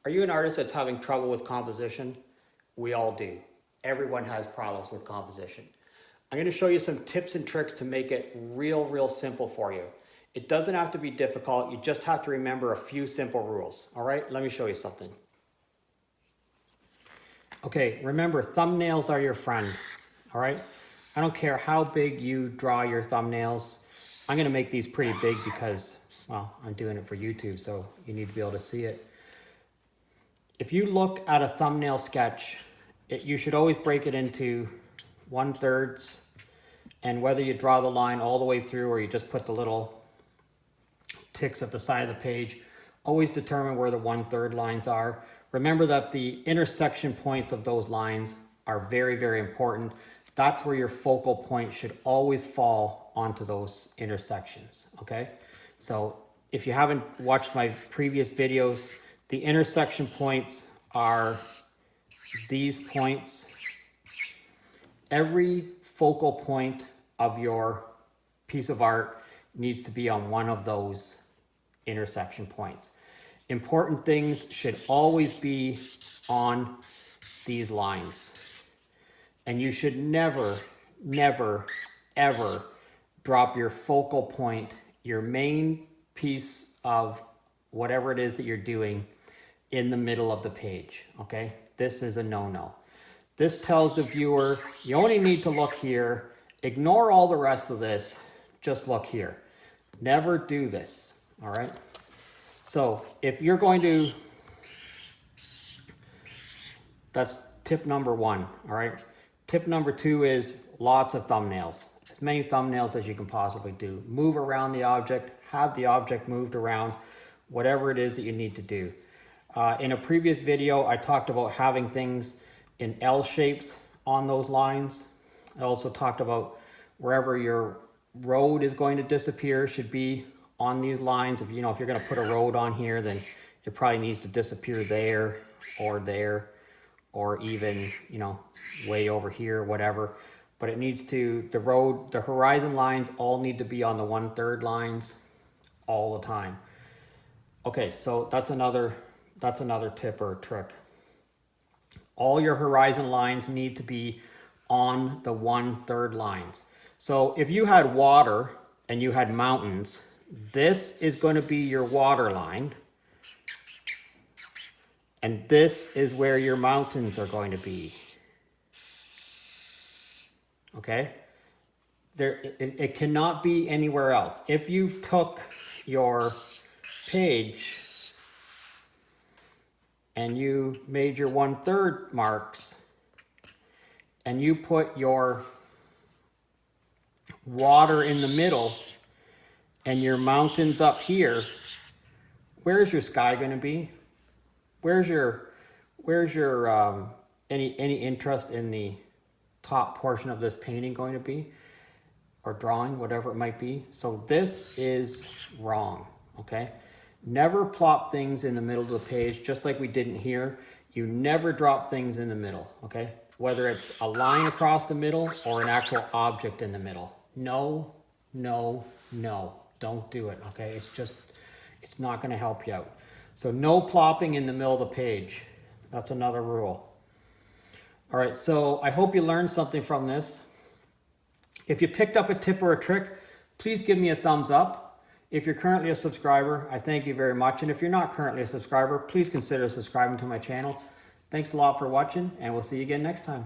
Are you an artist that's having trouble with composition? We all do. Everyone has problems with composition. I'm going to show you some tips and tricks to make it real simple for you. It doesn't have to be difficult. You just have to remember a few simple rules. All right, let me show you something. Okay, remember, thumbnails are your friend. All right, I don't care how big you draw your thumbnails. I'm going to make these pretty big because, well, I'm doing it for YouTube, so you need to be able to see it. If you look at a thumbnail sketch, you should always break it into 1/3, and whether you draw the line all the way through or you just put the little ticks at the side of the page, always determine where the 1/3 lines are. Remember that the intersection points of those lines are very important. That's where your focal point should always fall onto those intersections, okay? So if you haven't watched my previous videos, the intersection points are these points. Every focal point of your piece of art needs to be on one of those intersection points. Important things should always be on these lines. And you should never, ever drop your focal point, your main piece of whatever it is that you're doing, in the middle of the page, okay? This is a no-no. This tells the viewer, you only need to look here, ignore all the rest of this, just look here. Never do this, all right? So if you're going to, that's tip number 1, all right? Tip number 2 is lots of thumbnails. As many thumbnails as you can possibly do. Move around the object, have the object moved around, whatever it is that you need to do. In a previous video, I talked about having things in L shapes on those lines. I also talked about wherever your road is going to disappear should be on these lines. If you're going to put a road on here, then it probably needs to disappear there, or even, way over here, whatever. But it needs to, the horizon lines all need to be on the 1/3 lines all the time. Okay, so that's another tip or trick. All your horizon lines need to be on the 1/3 lines. So if you had water and you had mountains, this is going to be your water line. And this is where your mountains are going to be. Okay? It cannot be anywhere else. If you took your page and you made your 1/3 marks and you put your water in the middle and your mountains up here, where's your sky going to be? Where's your any interest in the top portion of this painting going to be, or drawing, whatever it might be? So this is wrong, okay? Never plop things in the middle of the page, just like we did in here. You never drop things in the middle, okay? Whether it's a line across the middle or an actual object in the middle. No, don't do it, okay? It's not going to help you out. So no plopping in the middle of the page. That's another rule. All right, so I hope you learned something from this. If you picked up a tip or a trick, please give me a thumbs up. If you're currently a subscriber, I thank you very much. And if you're not currently a subscriber, please consider subscribing to my channel. Thanks a lot for watching, and we'll see you again next time.